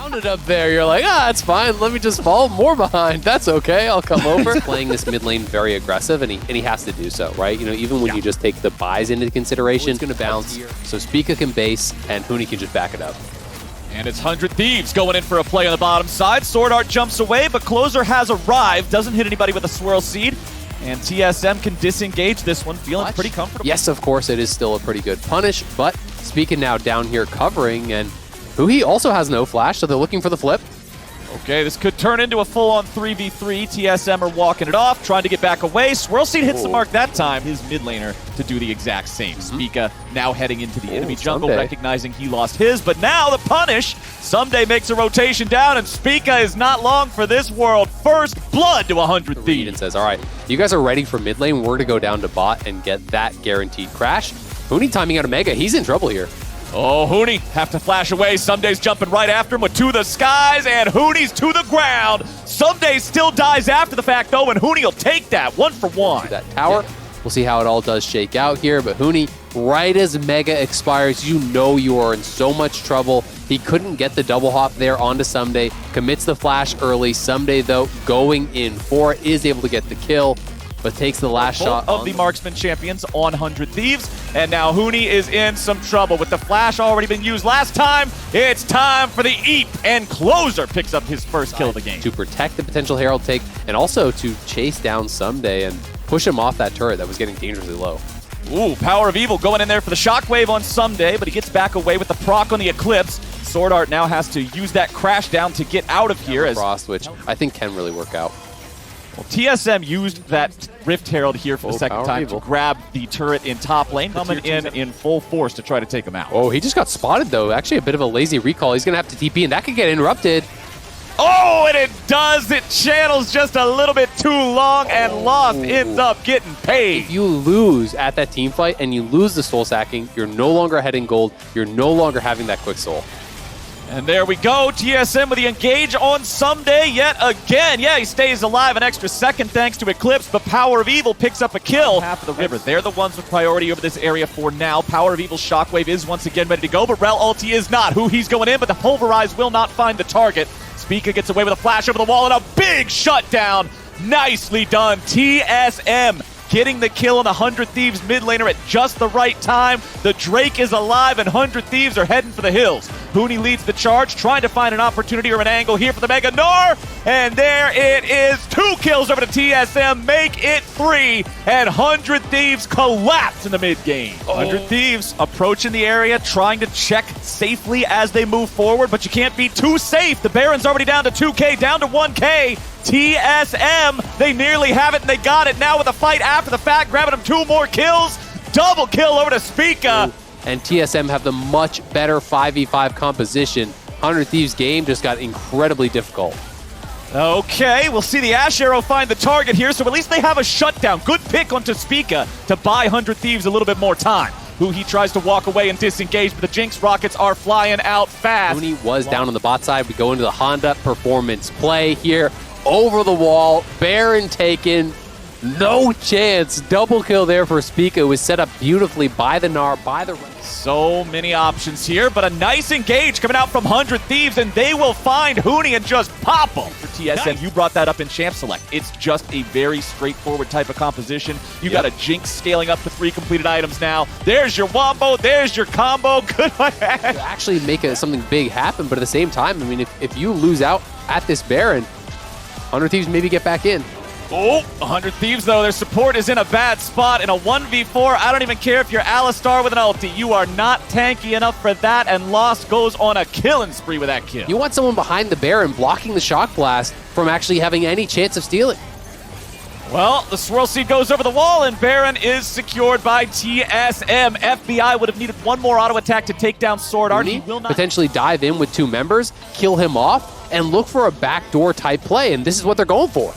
Rounded up there, you're like, that's fine. Let me just fall more behind. That's okay. I'll come over. He's playing this mid lane very aggressive, and he has to do so, right? You know, even when you just take the buys into consideration, it's going to bounce. So Spica can base, and Huni can just back it up. And it's 100 Thieves going in for a play on the bottom side. Sword Art jumps away, but Closer has arrived. Doesn't hit anybody with a Swirl Seed. And TSM can disengage this one, feeling pretty comfortable. Yes, of course, it is still a pretty good punish, but Spica now down here covering, and Huhi also has no flash, so they're looking for the flip. Okay, this could turn into a full-on 3v3. TSM are walking it off, trying to get back away. Swirl Seed hits the mark that time. His mid laner to do the exact same. Spica now heading into the enemy jungle, recognizing he lost his. But now the punish. Someday makes a rotation down, and Spica is not long for this world. First blood to 100 Thieves. And says, all right, you guys are ready for mid lane. We're to go down to bot and get that guaranteed crash. Huni timing out of Mega. He's in trouble here. Oh, Huni have to flash away. Someday's jumping right after him with To the Skies, and Huni's to the ground. Someday still dies after the fact, though, and Huni will take that 1-for-1. That tower. We'll see how it all does shake out here, but Huni, right as Mega expires, you know you are in so much trouble. He couldn't get the double hop there onto Someday, commits the flash early. Someday, though, going in for it, is able to get the kill, but takes the last shot of the marksman champions on 100 Thieves. And now Huni is in some trouble. With the flash already been used last time, it's time for the Eep, and Closer picks up his first kill of the game. To protect the potential Herald take, and also to chase down Someday and push him off that turret that was getting dangerously low. Ooh, Power of Evil going in there for the shockwave on Someday, but he gets back away with the proc on the Eclipse. Sword Art now has to use that crash down to get out of here. As Frost, which I think can really work out. Well, TSM used that Rift Herald here for the second time to grab the turret in top lane, coming in full force to try to take him out. Oh, he just got spotted, though. Actually, a bit of a lazy recall. He's going to have to TP, and that could get interrupted. Oh, and it does. It channels just a little bit too long, and Lost ends up getting paid. If you lose at that team fight and you lose the soul sacking, you're no longer ahead in gold. You're no longer having that quick soul. And there we go, TSM with the engage on Someday yet again. Yeah, he stays alive an extra second thanks to Eclipse, but Power of Evil picks up a kill. Half of the river. They're the ones with priority over this area for now. Power of Evil's Shockwave is once again ready to go, but Rel ulti is not. He's going in, but the Pulverize will not find the target. Spica gets away with a flash over the wall and a big shutdown. Nicely done, TSM. Getting the kill on the 100 Thieves mid laner at just the right time. The Drake is alive, and 100 Thieves are heading for the hills. Huni leads the charge, trying to find an opportunity or an angle here for the Mega Gnar. And there it is. 2 kills over to TSM, make it 3. And 100 Thieves collapse in the mid game. 100 Thieves approaching the area, trying to check safely as they move forward, but you can't be too safe. The Baron's already down to 2K, down to 1K. TSM, they nearly have it, and they got it now with a fight after the fact, grabbing them 2 more kills. Double kill over to Spica. And TSM have the much better 5v5 composition. 100 Thieves game just got incredibly difficult. Okay, we'll see the Ash Arrow find the target here, so at least they have a shutdown. Good pick onto Spica to buy 100 Thieves a little bit more time. He tries to walk away and disengage, but the Jinx rockets are flying out fast. Huni was down on the bot side. We go into the Honda performance play here. Over the wall, Baron taken, no chance. Double kill there for Spica. It was set up beautifully by the Gnar, by the... So many options here, but a nice engage coming out from 100 Thieves, and they will find Huni and just pop him. For TSM, nice. You brought that up in Champ Select. It's just a very straightforward type of composition. You got a Jinx scaling up to 3 completed items now. There's your wombo, there's your combo. Good one. Actually make something big happen, but at the same time, I mean, if you lose out at this Baron, 100 Thieves maybe get back in. Oh, 100 Thieves, though, their support is in a bad spot in a 1v4. I don't even care if you're Alistar with an ulti. You are not tanky enough for that, and Lost goes on a killing spree with that kill. You want someone behind the Baron blocking the Shock Blast from actually having any chance of stealing. Well, the Swirl Seed goes over the wall, and Baron is secured by TSM. FBI would have needed 1 more auto attack to take down Sword Art. He will not potentially dive in with 2 members, kill him off, and look for a backdoor type play, and this is what they're going for.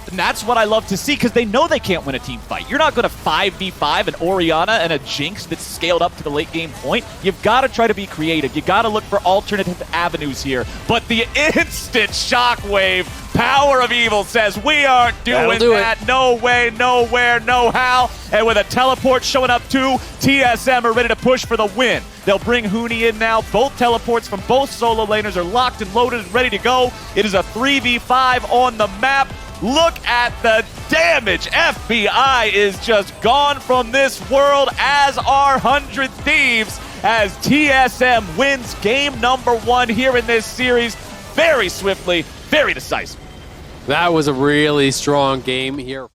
And that's what I love to see, because they know they can't win a team fight. You're not going to 5v5 an Orianna and a Jinx that's scaled up to the late game point. You've got to try to be creative. You got to look for alternative avenues here. But the instant shockwave, Power of Evil says, we aren't doing that. No way, nowhere, no how. And with a teleport showing up too, TSM are ready to push for the win. They'll bring Huni in now. Both teleports from both solo laners are locked and loaded and ready to go. It is a 3v5 on the map. Look at the damage. FBI is just gone from this world, as are 100 Thieves, as TSM wins game number 1 here in this series very swiftly, very decisive. That was a really strong game here.